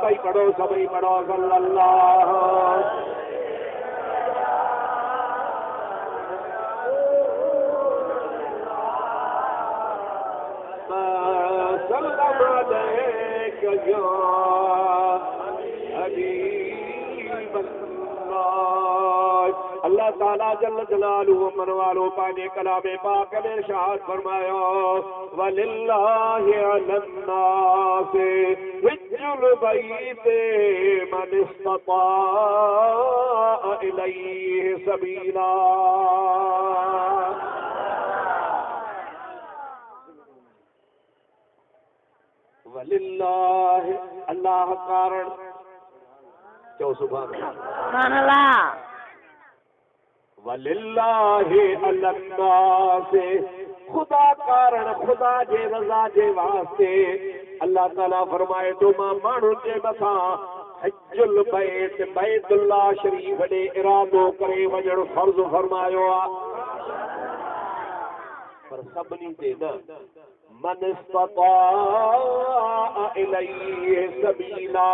सबई पढ़ो सल्लल्लाहु अल्लाह ताला जल्ल जलालुहु मन वालो पाने कलामे पाक में इरशाद फरमाया वलिल्लाहि अलन्नासि हिज्जुल बैते मन इस्तता इलैहि सबीला वलिल्लाहि अल्लाह कारण क्यों सुभान अल्लाह वलिल्लाहि अलन्नासि खुदा कारण खुदा जे रज़ा जे वास्ते अल्लाह ताला फरमाए तो मां माण्हू जे मथां हज्जुल बैत बैतुल्लाह शरीफ ॾे इरादो करे वञण फर्ज़ फरमायो आहे पर सभिनी ते न मन इस्तता इलैहि सबीला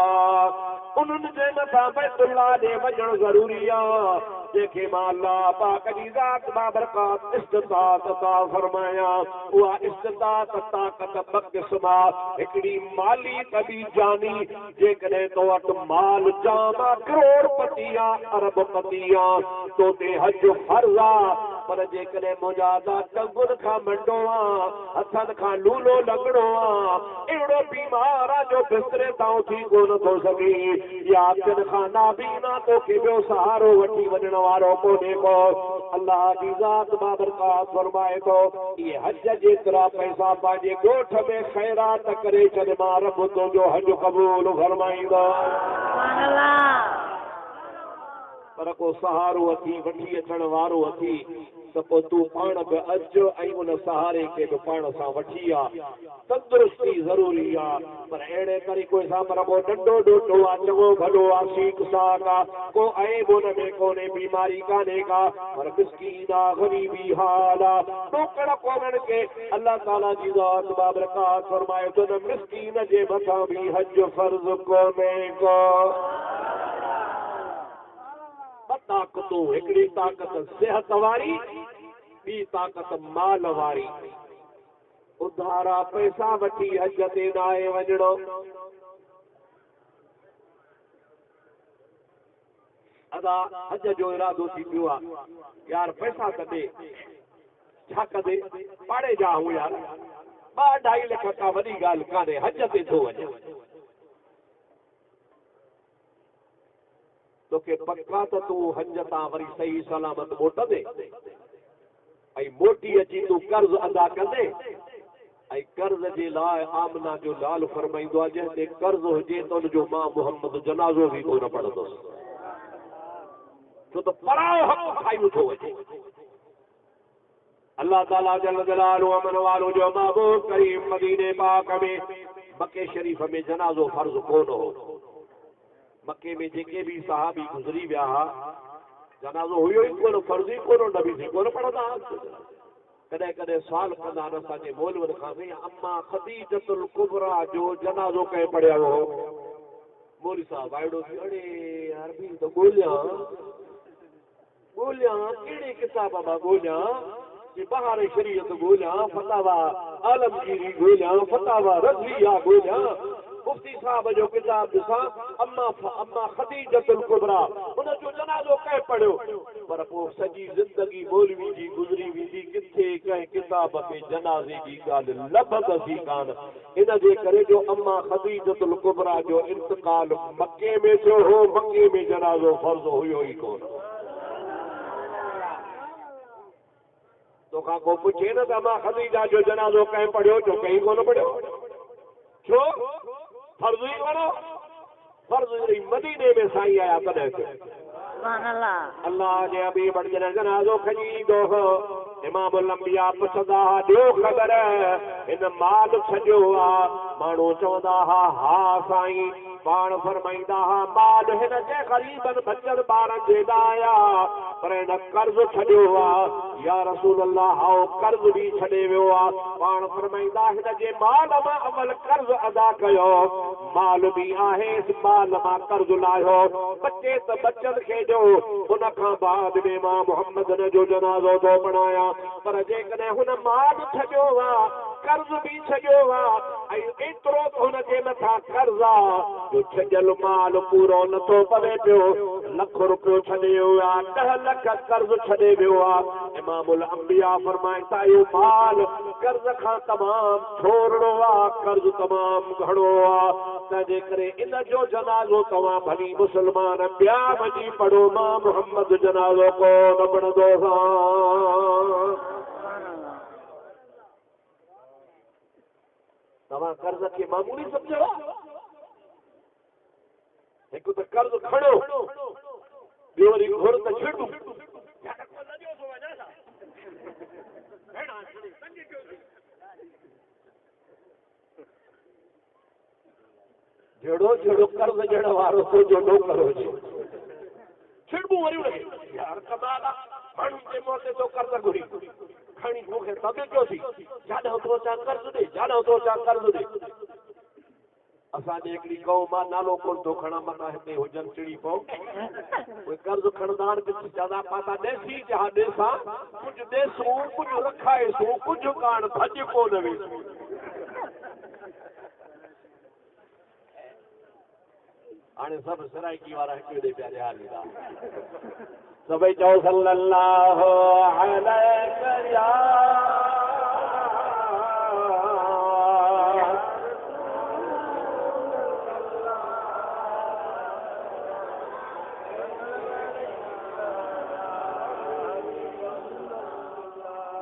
उन्हनि जे मथां बैतुल्लाह ॾे वञण ज़रूरी आहे जेके मां अल्लाह पाक जी ज़ात बाबरकात इस्तिताअत अता फरमाया उहा इस्तिताअत ताक़त ॿ क़िस्म हिकिड़ी माली कभी जानी जेकॾहिं तो वटि माल जाम आहे करोड़पति आहे अरबपति आहे तो ते हज फर्ज़ आहे पर जेकॾहिं मुंहिंजा टंगुनि खां मंडो आहे हथनि खां लूलो लॻणो आहे अहिड़ो बीमार आहे जो बिस्तरे तां उथी कोन थो सघे या अखियुनि खां नाबीना तोखे ॿियो सहारो वठी वञण वारो कोन्हे को अल्लाह जी ज़ात बाबरकात फरमाए थो ये हज जेतिरा पैसा पंहिंजे ॻोठ में ख़ैरात करे छॾ मां रब तुंहिंजो हज क़बूल फरमाईंदो पर को सहारो अथी वठी अचण वारो अथी त पोइ तूं पाण बि अचु ऐं उन सहारे खे बि पाण सां वठी आ तंदुरुस्ती ज़रूरी आहे पर अहिड़े तरीक़े सां पर को नंढो ॾोढो आहे चङो भलो आहे सीक साक आहे को ऐं हुन में कोन्हे बीमारी कान्हे का पर मिस्कीन आहे ग़रीबी हाल आहे टोकड़ कोन्हनि खे अल्लाह ताला जी ज़ात बाबरकात फरमाए थो न मिस्कीन जे मथां बि हज फर्ज़ कोन्हे को ताक़तूं हिकिड़ी ताक़त सिहत वारी ॿी ताक़त माल वारी उधारा पैसा वठी हज ते न आहे वञणो अदा हज जो इरादो थी पियो आहे यार पैसा त ॾे छा कंदे पाड़े जा हूं यार 2-2.5 लख खां वॾी ॻाल्हि कान्हे हज ते थो वञे तोखे पक्का त तूं हज तां वरी सही सलामत मोटंदे ऐं मोटी अची तूं कर्ज़ अदा कंदे ऐं कर्ज़ जे लाइ आमना जो लाल फरमाईंदो आहे जंहिं ते कर्ज़ हुजे त हुनजो मां मोहम्मद जनाज़ो बि कोन पढ़ंदुसि छो त परायो हक़ खाई थो वञे अल्लाह ताला जल जलालुहु अमन वारो जो महबूब करीम मदीने पाक में मके शरीफ में जनाज़ो फर्ज़ कोन हो मक्के में जेके भी सहाबी गुज़री विया जनाज़ो हुयो ई कोन फर्ज़ी कोन नबी थी कोन पढ़ंदा कॾहिं कॾहिं सुवाल कंदा आहिनि असांजे मौलवनि खां भई अम्मा ख़दीजतुल कुबरा जो जनाज़ो कंहिं पढ़िया हो मौलवी साहब वाइड़ो थी अड़े यार बि त ॻोल्हियां कहिड़े किताब मां ॻोल्हियां कि बहार शरीयत ॻोल्हियां फतावा आलमगीरी ॻोल्हियां फतावा रज़विया ॻोल्हियां मुफ्ती साहब जो किताब ॾिसां अम्मा ख़दीजतुल कुबरा उन जो जनाज़ो कंहिं पढ़ियो पर पोइ सॼी ज़िंदगी मौलवी जी गुज़री वेंदी किथे कंहिं किताब में जनाज़े जी ॻाल्हि लभंदी कान इन जे करे जो अम्मा ख़दीजतुल कुबरा जो इंतकाल मके में थियो हो मके में जनाज़ो फर्ज़ हुयो ई कोन तोखां को पुछे न त अम्मा ख़दीजा जो जनाज़ो कंहिं पढ़ियो जो कंहिं कोन पढ़ियो छो फर्ज़ ही करो फर्ज़ मदीने में साईं आया तॾहिं अल्लाह जे हबीब जन जनाज़ो खणी ईंदो हो इमामुल अंबिया पुछंदा ॾियो ख़बर हिन माल छॾियो आहे माण्हू चवंदा हा हा साईं पाण फरमाईंदा हा माल हिन जे ग़रीबन बचन ॿारनि जे लाया पर हिन कर्ज़ छॾियो आहे या रसूल अल्लाह हाओ कर्ज़ बि छॾे वियो आहे पाण फरमाईंदा हिन जे माल मां अमल कर्ज़ अदा कयो माल बि आहे माल मां कर्ज़ लाहियो बचे त बचन खे ॾियो उन खां बाद में मां मोहम्मद जो जनाज़ो थो पढ़ायां पर जेकॾहिं हुन माल छॾियो आहे कर्ज़ बि छॾियो आहे ऐं एतिरो त हुनजे मथां कर्ज़ आहे जो छॾियल माल पूरो नथो पवे पियो लख रुपयो छॾे वियो आहे 10 लख कर्ज़ छॾे वियो आहे इमामुल अंबिया फरमाइनि था इहो माल कर्ज़ खां तमामु छोड़ो आहे कर्ज़ तमामु घणो आहे तंहिंजे करे इन जो जनाज़ो तव्हां भली मुस्लमान ॿिया वञी पढ़ो मां मोहम्मद जनाज़ो कोन पढ़ंदो तव्हां कर्ज़ खे मामूली सम्झो हिकु त कर्ज़ खणो ॿियो वरी घुर त छॾो जहिड़ो जहिड़ो कर्ज़ ॾियण वारो सोचो नौकरो छिड़बू वरी उनखे यार कमाल आहे माण्हुनि जे मुंहं ते तो कर्ज़ घुरी खणी मूंखे तबे कयो थी जाॾो तो चा कर्ज़ ॾे जाॾो तो चा कर्ज़ ॾे असांजे हिकिड़ी क़ौम आहे नालो कोन थो खणा मथां हिते हुजनि चिड़ी पओ उहे कर्ज़ खणंदा आहिनि चवंदा पासा ॾेसी जा ॾेसां कुझु ॾेसूं कुझु रखाइसूं कुझु कान भॼ कोन वेसूं हाणे सभु सराइकी वारा हिकु ॿिए पिया ॾियारींदा सभई चओ सल्लल्लाहु अलैहि या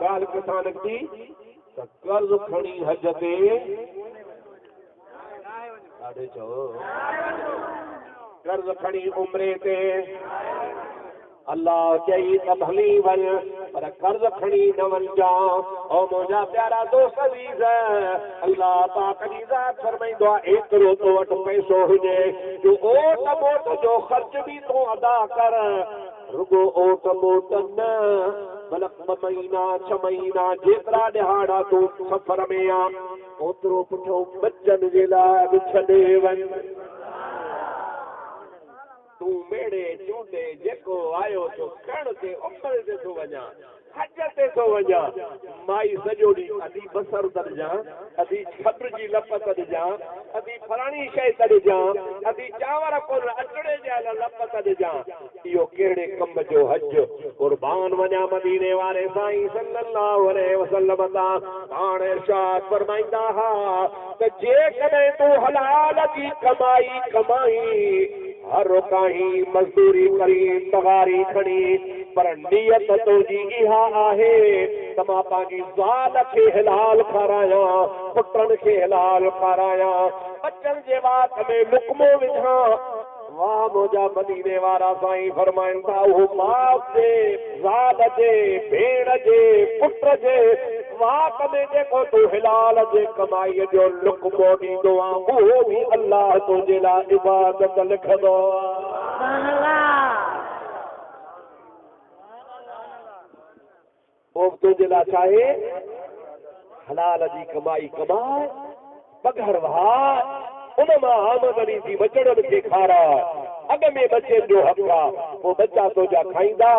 ॻाल्हि किथां निकिती त कर्ज़ खणी हज ते ॾाढे चओ कर्ज़ खणी उमरे ते अल्लाह चई त भली वञ पर कर्ज़ खणी न वञजांइ ओ मुंहिंजा प्यारा दोस्त अज़ीज़ अल्लाह पाक जी ज़ात फरमाईंदो आहे एतिरो तो वटि पैसो हुजे जो ओट मोट जो ख़र्च बि तूं अदा कर रुगो ओट मोट न बल्कि 2 महीना 6 महीना जेतिरा ॾिहाड़ा तूं सफ़र में आ ओतिरो पुठियों बचनि जे लाइ बि छॾे वञ तूं मेड़े चूंडे जेको आयो तो कण ते उमर ते थो वञा हज ते थो वञा माई सॼो ॾींहुं अधी बसर तॾिजां अधी छब्र जी लप तॾिजां अधी फलाणी शइ तॾिजां अधी चांवर कोन अचड़े जा लप तॾिजां इहो कहिड़े कम जो हज कुर्बान वञा मदीने वारे साईं सल्लल्लाहु अलैहि वसल्लम तां पाण इरशाद फरमाईंदा हा त जेकॾहिं तूं हलाल जी कमाई हर काहीं मज़दूरी करी पगारी खणी पर नियत तुंहिंजी इहा आहे त मां पंहिंजी ज़ाल खे हलाल खारायां पुटनि खे हलाल खारायां बचनि जे वात में लुकमो विझां वाह मुंहिंजा मदीने वारा साईं फरमाइनि था उहो माउ जे ज़ाल जे भेण जे पुट जे वात में जेको तूं हलाल जे कमाईअ जो लुकमो ॾींदो आहे उहो बि अल्लाह तुंहिंजे लाइ इबादत लिखंदो पोइ तुंहिंजे लाइ चाहे हलाल जी कमाई कमाए पघर वहार उन मां आमदनी थी बचड़नि खे खाराए अॻ में बचनि जो हक़ आहे पोइ बच्चा तुंहिंजा खाईंदा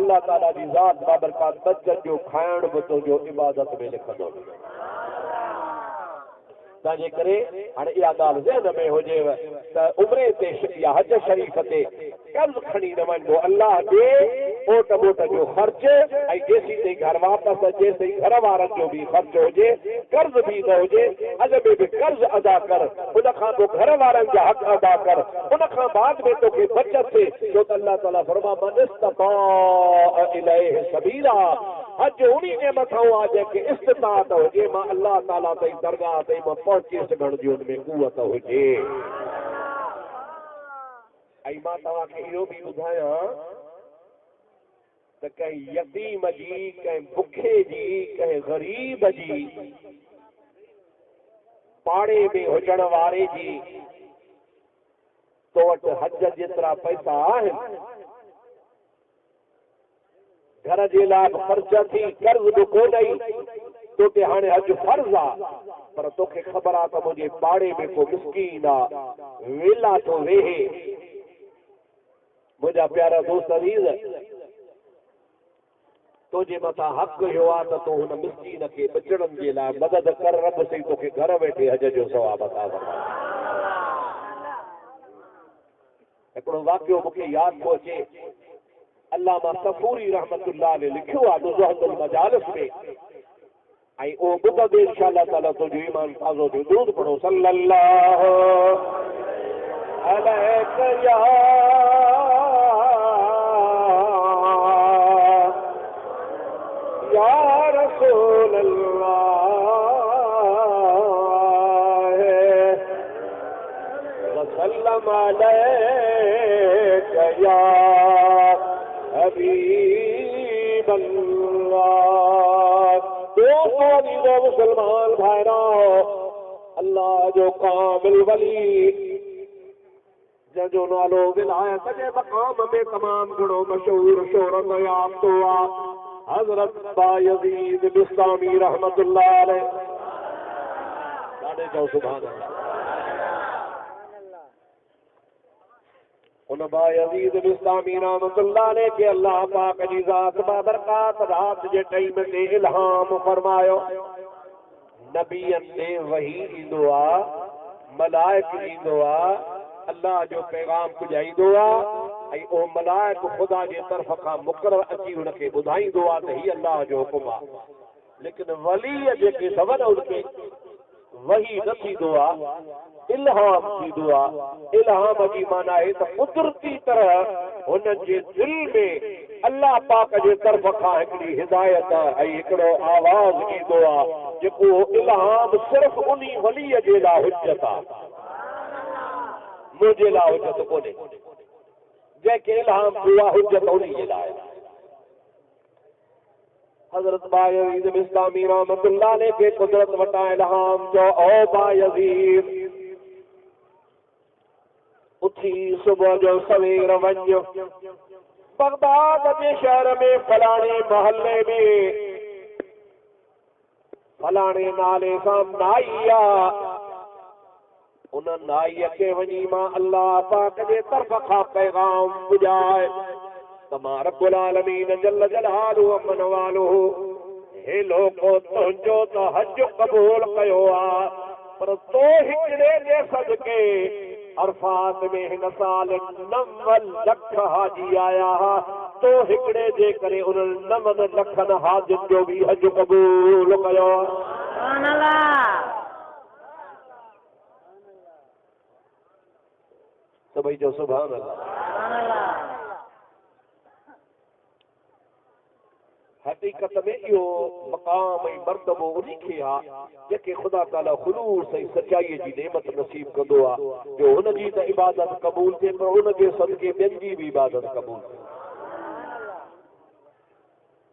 अल्लाह ताला जी ज़ात बाबरकात बचनि जो खाइण बि तुंहिंजो इबादत में लिखंदो तंहिंजे करे हाणे इहा ॻाल्हि ज़हन में हुजेव त उमिरि ते या हज शरीफ़ ते कर्ज़ खणी न वञिबो अल्लाह ॾे ओट मोट जो ख़र्च ऐं जेसीं ताईं घर वापसि अचे ताईं घर वारनि जो बि ख़र्च हुजे कर्ज़ बि न हुजे अॻ में बि कर्ज़ अदा कर उन खां पोइ घर वारनि जा हक़ अदा कर उन खां बाद में तोखे बचत थिए छो त अल्लाह ताला फरमा मन इस्तताअ इलैहि सबीला हज उन्ही जे मथां आहे जंहिंखे इस्तिताअत हुजे मां अल्लाह ताला ताईं दरगाह ताईं मां पहुची सघण जी हुन में कुवत हुजे ऐं मां तव्हांखे इहो बि ॿुधायां त कंहिं यतीम जी कंहिं बुखे जी कंहिं ग़रीब जी पाड़े में हुजण वारे जी तो वटि हज जेतिरा पैसा आहिनि, घर जे लाइ ख़र्च थी कर्ज़ बि कोन ॾेई तोखे हाणे हज फर्ज़ आहे, पर तोखे ख़बर आहे त मुंहिंजे पाड़े में को मिस्कीन आहे, वेला थो वेहे। मुंहिंजा प्यारा दोस्त अज़ीज़, तुंहिंजे मथां हक़ हुयो आहे त तूं हुन मिस्कीन खे बचड़नि जे लाइ मदद कर, रब साईं तोखे घर वेठे हज जो सवाब अता फरमाए। हिकिड़ो वाक़ियो मूंखे यादि थो अचे, अल्लामा सफूरी रहमतुल्लाह अलैहि लिखियो आहे नुज़हतुल मजालिस में, ऐं उहो ॿुधंदे इंशाअल्लाह ताला तुंहिंजो ईमान ताज़ो थियो। दुरूद पढ़ो सल्लल्लाहु अलैहि या रसूल अल्लाह वसल्लम अलैका या हबीब अल्लाह। दोस्तों मुसलमान भाइरों, अल्लाह जो कामिल वली जंहिंजो नालो विलायत जे मक़ाम में तमाम घणो मशहूर शोहरत याफ़्तो आहे, हज़रत बायज़ीद बिस्तामी रहमतुल्लाह अलैह। ॾाढे चओ सुभान अल्लाह। उन बायज़ीद बिस्तामी रहमतुल्लाह अलैह के अल्लाह पाक जी ज़ात बाबरकात रात जे टाइम ते इल्हाम फरमायो। नबियनि ते वही ईंदो आहे, मलाइक ईंदो आहे, अल्लाह जो पैगाम पुॼाईंदो आहे, ऐं उहो मलाइक ख़ुदा जे तरफ़ खां मुक़रर अची हुनखे ॿुधाईंदो आहे त हीउ अल्लाह जो हुकुम आहे। लेकिन वलीअ जेके सवन उनखे वही न थींदो आहे, इल्हाम थींदो आहे। इल्हाम जी माना आहे त कुदरती तरह हुन जे दिलि में अल्लाह पाक जे तरफ़ खां हिकिड़ी हिदायत ऐं हिकिड़ो आवाज़ ईंदो आहे, जेको इल्हाम सिर्फ़ु उन वलीअ जे लाइ हुजत आहे, मुंहिंजे लाइ हुजत कोन्हे। जंहिंखे इल्हाम थियो आहे हुजत उन जे लाइ। हज़रत बायज़ीद बिस्तामी रहमतुल्लाह अलैह के कुदरत वटां इल्हाम जो, ओ बायज़ीद उथी सुबुह जो सवेर वञ, बगदाद जे शहर में फलाणे महल्ले में फलाणे नाले सां नाई आहे, उन नाईअ खे वञी मां अल्लाह पाक जे तरफ़ खां पैगाम पुॼाए त मां रब्बुल आलमीन जल जलालुहु अमन वालुहु, हे लोको तुंहिंजो त हज क़बूल कयो आहे, पर तो हिकिड़े जे सदके अरफात में हिन साल 9 लख हाजी आया, तो हिकिड़े जे करे उन 9 लखनि हाजियुनि जो बि हज क़बूल कयो। सभई जो सुभान अल्लाह। हकीकत में इहो मक़ाम ऐं मर्तबो उन्ही खे आहे जेके ख़ुदा ताला ख़ुलूस ऐं सचाईअ जी नेमत नसीब कंदो आहे, जो हुनजी त इबादत क़बूल थिए, पर हुनजे सदके ॿियनि जी बि इबादत क़बूल थिए।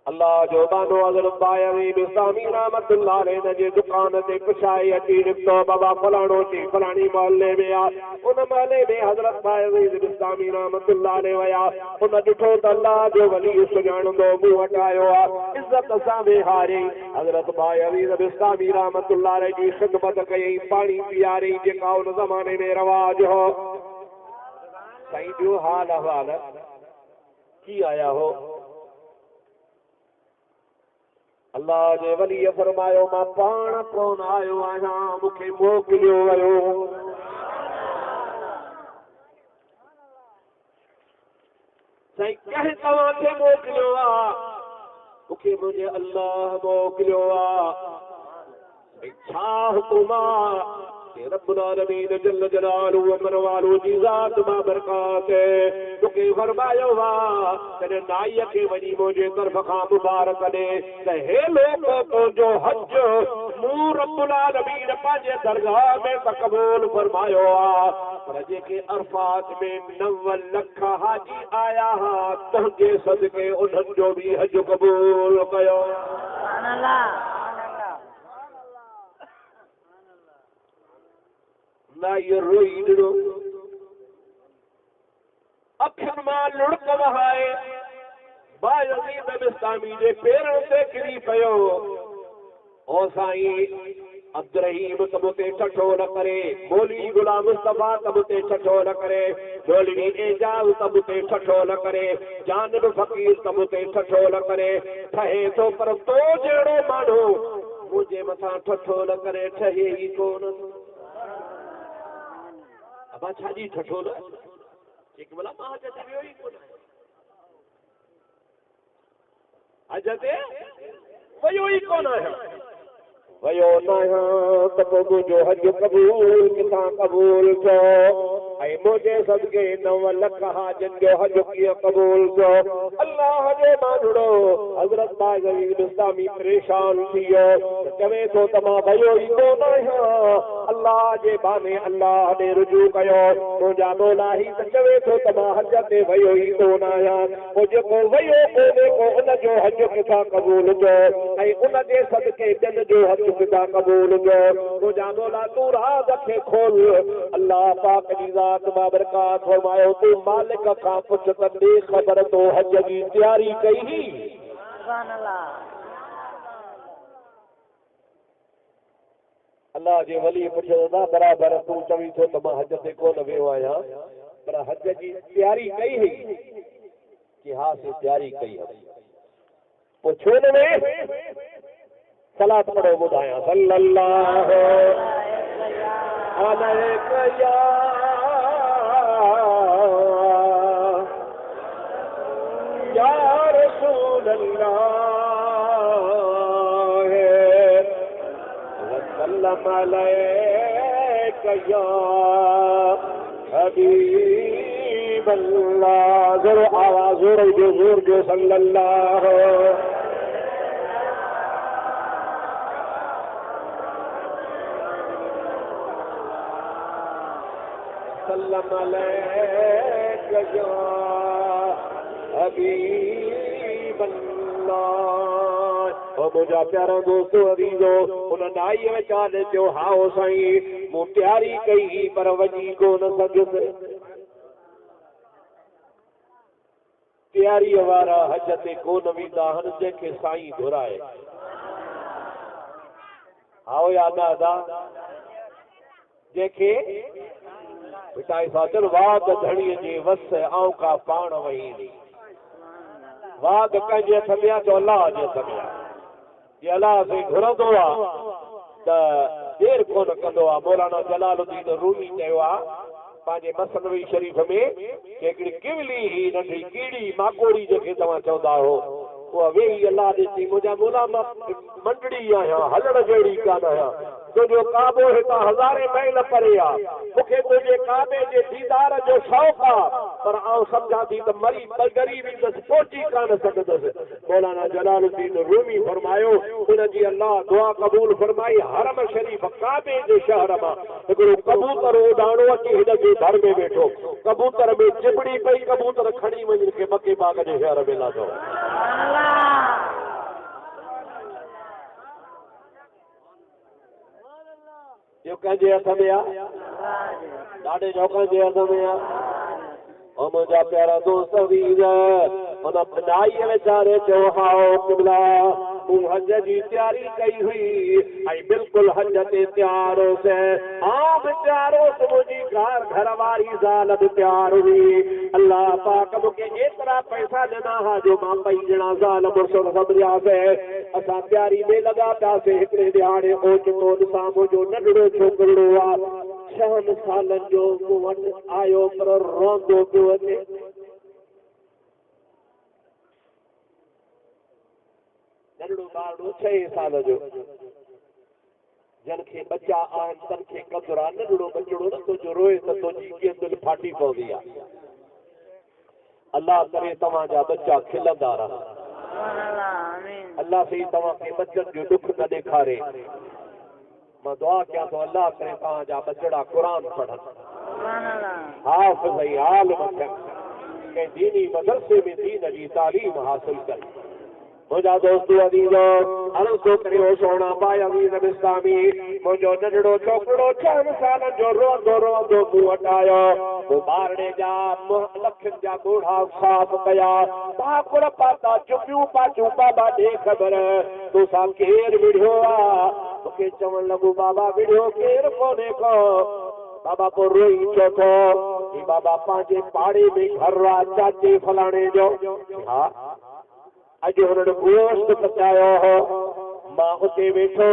अल्लाह जो बानो हज़रत बायज़ीद बिस्तामी रहमतुल्लाह अलैह जे दुकान ते पुछाए अची निकितो, बाबा फलाणो थी फलाणी मोहल्ले में आहे। उन मोहल्ले में हज़रत बायज़ीद बिस्तामी रहमतुल्लाह अलैह विया। उन ॾिठो त अल्लाह जो वली सुञाणंदो मूं वटि आयो आहे, इज़त सां वेहारे हज़रत बायज़ीद बिस्तामी रहमतुल्लाह अलैह जी ख़िदमत कयई, पाणी पीआरे, जेका उन ज़माने में रवाज हो। साईं ॿियो हाल अहवाल की आया हो? अल्लाह जे वली फरमायो, मां पाण कोन आयो आहियां, मूंखे मोकिलियो वियो। साईं कंहिं तव्हांखे मोकिलियो आहे? मूंखे मुंहिंजे अल्लाह मोकिलियो आहे। छा हुकुम आहे? रब्बुल आलमीन जल जलालुहु अमन वालुहु जी ज़ात बाबरकात तोखे फरमायो आहे त नाईअ खे वञी मुंहिंजे तरफ़ खां मुबारक ॾे त हे लोक तुंहिंजो हज मूं रब्बुल आलमीन पंहिंजे दरगाह में त क़बूल फरमायो आहे, पर जेके अरफात में 9 लख हाजी आया हुआ तुंहिंजे सदके उन्हनि जो बि हज क़बूल कयो। नाई रोई ॾिनो अखियुनि मां लुड़क वहाए बायज़ीद बिस्तामी जे पेरनि ते किरी पियो। ओ साईं अब्दुर्रहीम तबुते छठो न करे, मौलवी गुलाम मुस्तफा तबुते छठो न करे, मौलवी एजाज तबुते छठो न करे, जानिब फकीर तबुते छठो न करे, ठहे थो पर तो जहिड़ो माण्हू मुंहिंजे मथां ठठो न करे, ठहे ई कोन। अबा छाजी ठठो न हिकु भला मां हज ते वियो ई कोन, हज ते वियो ई कोन आहियां, वयो न आहियां त पोइ मुंहिंजो हज क़बूल किथां क़बूल थियो, ऐं मुंहिंजे सदके 9 लख हाजनि जो हज कीअं क़बूल थियो। अल्लाह जे माण्हुड़ो हज़रत बाज़ीद बिस्तामी परेशान थी वियो, चवे थो त मां वयो ई कोन आहियां। अल्लाह जे बाने अल्लाह ॾे रुजू कयो, मुंहिंजा मौला ही त चवे थो त मां हज ते वयो ई कोन आहियां। पोइ जेको वयो कोन्हे को उनजो हज किथां क़बूल थियो, ऐं उनजे सदके ॿियनि जो हज किथां क़बूल थियो। मुंहिंजा मौला तूं राज़ खे खोल। अल्लाह पाक जी ज़ात बाबरकात फरमायो, तूं मालिक खां पुछ त बेख़बर तो हज जी तयारी कई ही। अल्लाह जे वली पुछंदा बराबर तूं चवी थो त मां हज ते कोन वियो आहियां, पर हज जी तयारी कई हुई कि हा से तयारी कई हुई। पोइ छो न वे सलात पढ़ो ॿुधायां सल्लल्लाहु अलैहि या रसूल अल्लाह वसल्लम अलैका या हबीब अल्लाह। ज़ोर आवाज़ जोर जो सल्लल्लाहु अलैका या हबीब अल्लाह। ओ मुंहिंजा प्यारा दोस्तो अज़ीज़ो, उन नाई वीचारे चयो हाओ साईं मूं तयारी कई पर वञी कोन सघियुसि। तयारीअ वारा हज ते कोन वेंदा आहिनि जंहिंखे साईं घुराए। हाओ या दादा जंहिंखे पिटाई साचल वाग धड़ीअ जे वस आऊं का पाण वही नी। वाग कंहिंजे हथ में आहे तो अलाह जे हथ में आहे। जे अलाह से घुरंदो आहे त देर कोन कंदो आहे। मौलाना जलालुद्दीन रूमी चयो आहे पंहिंजे मसनवी शरीफ़ में कि हिकिड़ी किवली ही नंढी कीड़ी माकोड़ी जंहिंखे तव्हां चवंदा हो, उहा वेही अलाह ॾिसी मुंहिंजा मौला मां मंडड़ी आहियां, हलण जहिड़ी कान आहियां, तुंहिंजो काबो हितां हज़ारे मैल परे आहे, मूंखे तुंहिंजे काबे जे दीदार जो शौक़ु आहे, पर आउं सम्झां थी त मरी डरी वेंदुसि, पहुची कान सघंदुसि। मौलाना जलालुद्दीन रूमी फरमायो उनजी अल्लाह दुआ क़बूल फरमाई। हरम शरीफ़ काबे जे शहर मां हिकिड़ो कबूतर उॾाणो अची हिन जे घर में वेठो, कबूतर में चिबड़ी पई, कबूतर खणी वञी के मके बाग जे शहर में लाथो। जो कंहिंजे हथ में आहे, ॾाढे जो कंहिंजे हथ में आहे। ऐं मुंहिंजा प्यारा दोस्त वीर उन नाईअ वीचारे चयो हाओ क़िबला तूं हज जी तयारी कई हुई ऐं बिल्कुलु हज ते तयार होसि। आउं बि तयार होसि, मुंहिंजी घर वारी ज़ाल बि तयार हुई। अल्लाह पाक मूंखे एतिरा पैसा ॾिना हा जो मां ॿई ॼणा ज़ाल मुड़ुसु सम्झियासीं। असां तयारी में लॻा पियासीं। हिकिड़े ॾियारे ओचितो ॾिसां मुंहिंजो नंढड़ो छोकिरो आहे 6 सालनि जो, मूं वटि आयो पर रोंदो पियो अचे। नंढड़ो ॿारड़ो 6 साल जो, जंहिंखे बच्चा आहिनि तनखे क़दुरु आहे। नंढड़ो बचड़ो न तुंहिंजो रोए त तुंहिंजी कीअं दिलि फाटी पवंदी आहे। अल्लाह करे तव्हांजा बच्चा खिलंदा रहनि। अल्लाह से तव्हांखे बच्चनि जो दुख न ॾेखारे। मां दुआ कयां थो अल्लाह करे तव्हांजा बचड़ा क़ुरान पढ़नि, हाफ़िज़ ऐं आलिम थियनि, कंहिं दीनी मदरसे में दीन जी तालीम हासिल कनि। मुझा दोस्तों अदीजो अर्ज़ तो करियो सोना भाई अज़ीज़ बिस्तामी मुझो नंढड़ो छोकरो 6 साल जो रोंदो रोंदो मूं वटि आयो वो ॿारड़े जा लखनि जा ॻोढ़ा साफ़ कया पाकुर पाता चुपियूं पाचियूं बाबा ॾे ख़बर तोसां केरु विढ़ियो आहे मूंखे चवणु लॻो बाबा विढ़ियो केरु कोन्हे को बाबा को रोई चो थो ही बाबा पंहिंजे पाड़े में घर आहे चाचे फलाणे जो हा अॼु हुननि गोश्त पचायो हो मां उते वेठो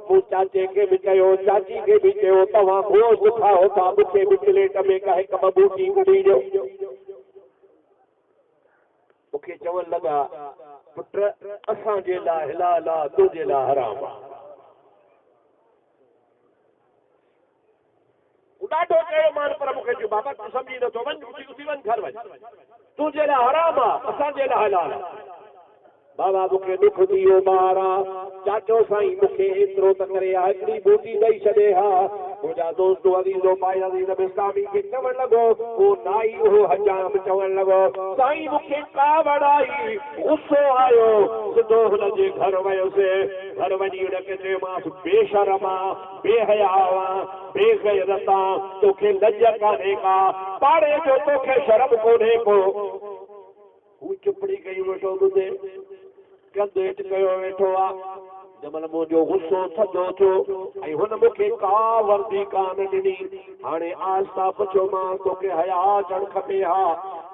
मूं चाचे खे बि चयो चाची खे बि चयो तव्हां गोश्त खाओ था मूंखे बि प्लेट में का हिकु ॿ बूटी कढी ॾियो मूंखे चवणु लॻा पुट असांजे लाइ हलाल आहे तुंहिंजे लाइ हराम आहे ॾाढो चयो मान पर मूंखे चयो बाबा तूं सम्झी नथो वञ वञ घर वञ तुंहिंजे लाइ हराम आहे असांजे लाइ हलाल आहे बाबा मूंखे दुख दियो ॿार चाचो साईं मूंखे एतिरो त करे हिकिड़ी बूटी ॾेई छॾे हा मुंहिंजा दोस्त अज़ीज़ो भाई अज़ीज़ बिस्तामी खे चवणु लॻो उहो नाई उहो हजाम चवणु लॻो साईं मूंखे का वड़ाई गुस्सो आयो सिधो हुनजे घर वियुसि घर वञी हुनखे चयोमांसि बेशर्मा बेहयावा बेग़ैरता तोखे लज कान्हे का पाड़े जो तोखे शर्म कोन्हे को हू चुपड़ी कई वेठो ॿुधे कंधु हेठि कयो वेठो आहे जमल मुंहिंजो गुस्सो थधो थियो ऐं हुन मूंखे का वर्दी कान ॾिनी हाणे आस्ता पुछियोमांसि तोखे हया अचणु खपे हा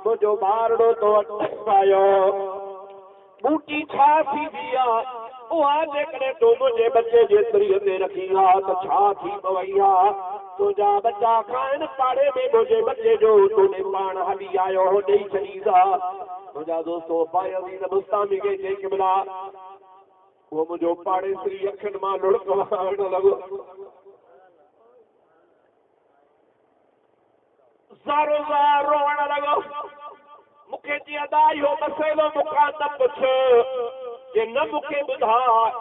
मुंहिंजो ॿारड़ो तो आयो बूटी छा थींदी आहे उहा जेकॾहिं तूं मुंहिंजे बचे जे तरीअ ते रखी आहे त छा थी पवई आहे तुंहिंजा बचा खाइनि पाड़े में मुंहिंजे बचे जो तूं पाण हली आयो हो ॾेई छॾींदा मुंहिंजा दोस्तो भाई अज़ीज़ बिस्तामी खे चई कि मिला वो मुझे पाड़े श्री अखन मां लुढ़क वहाण लॻो ज़ारो ज़ार रोअण लॻो मूंखे चई अदा इहो मसइलो मूंखां न पुछ जे न मूंखे ॿुधाए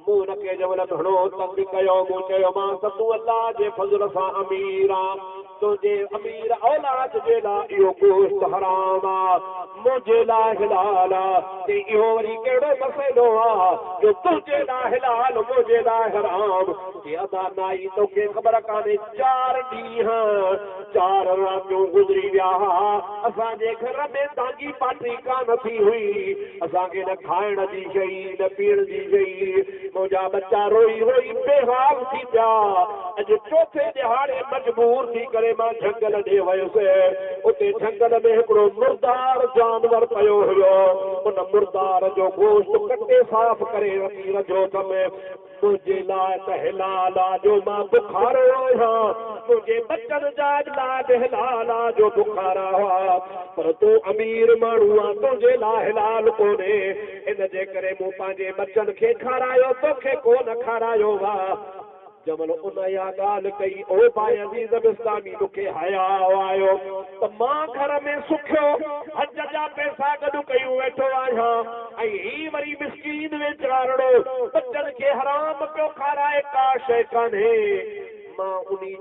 मूं हुनखे जमल घणो तंग कयो मूं चयोमांसि तूं अलाह जे फज़ल सां अमीर आहे तुंहिंजे अमीर औलाद जे लाइ इहो गोश्त हराम आहे मुंहिंजे लाइ हिलाल आहे इहो वरी कहिड़ो मसइलो आहे जो तुंहिंजे लाइ हिलाल मुंहिंजे लाइ हराम अदा नाई तोखे ख़बर कान्हे 4 ॾींहं 4 रातियूं गुज़री विया असांजे घर में तांगी पाटी कान थी हुई असांखे न खाइण जी शइ न पीअण जी शइ मुंहिंजा बच्चा रोई रोई बेहाल थी पिया अॼु चौथे ॾिहाड़े मजबूर थी करे मां झंगल ॾे वियुसि उते झंगल में हिकिड़ो मुर्दार जानवर पियो हुयो उन मुर्दार जो गोश्त कटे साफ़ करे रखी रखियो अथमि मुंहिंजे लाइ त हिलाल आहे जो मां बुखार आहियां मुंहिंजे बचनि जा लाइ हिलाल आहे जो बुखार आहे पर तूं अमीर माण्हू आहे तुंहिंजे लाइ हिलाल कोन्हे इन जे करे मूं पंहिंजे बचनि खे खारायो तोखे कोन खारायो आहे जमल उन इहा ॻाल्हि कई ओ भाई अज़ीज़ बिस्तामी मूंखे हया आयो त मां घर में सुखियो हज जा पैसा गॾु कयूं वेठो आहियां ऐं ही वरी मिस्कीन वेचारो बचनि खे हराम पियो खाराए का शइ कान्हे मां उनी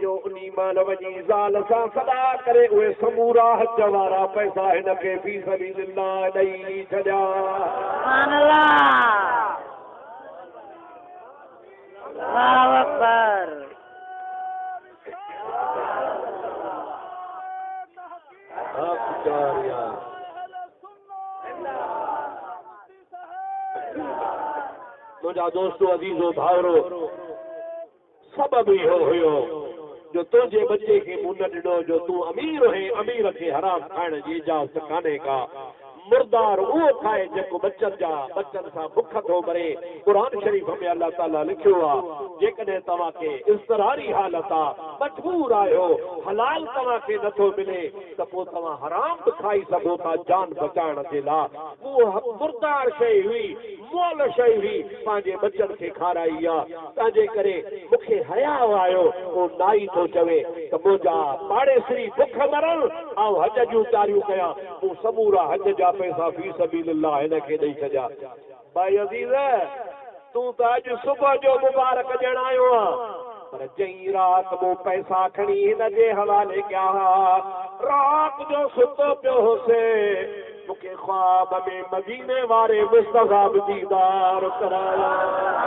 महिल वञी ज़ाल सां सदा करे उहे समूरा हज वारा पैसा हिनखे फी सबिलिल्लाह ॾेई छॾिया अल्लाहु अकबर मुंहिंजा दोस्तो अज़ीज़ो भाउरो सबब इहो हुयो जो तुंहिंजे बचे खे मूं न ॾिनो जो तूं अमीर है अमीर खे हराम खाइण जी इजाज़त कान्हे का मुर्दार उहो खाए जेको बचनि सां बुख थो मरे क़ुरान शरीफ़ में अल्लाह ताला लिखियो आहे जेकॾहिं तव्हांखे इज़्तिरारी हालत आहे मजबूर आहियो हलाल तव्हांखे नथो मिले त पोइ तव्हां हराम बि खाई सघो था जान बचाइण जे लाइ उहो मुर्दार शइ हुई मोल शइ हुई पंहिंजे बचनि खे खाराई आहे तंहिंजे करे मूंखे हया आयो उहो नाई थो चवे त मुंहिंजा पाड़ेसरी बुख मरनि ऐं हज जूं तारियूं कयां तूं समूरा हज जा पैसा फी सबिलिल्लाह हिनखे ॾेई छॾिया भाई अज़ीज़ तूं त अॼु सुबुह जो मुबारक ॼण आयो आहे पर चई राति मूं पैसा खणी हिन जे हवाले कया राति जो सुतो पियो हुउसि मुखे ख्वाब में मदीने वारे मुस्तफा दीदार कराया।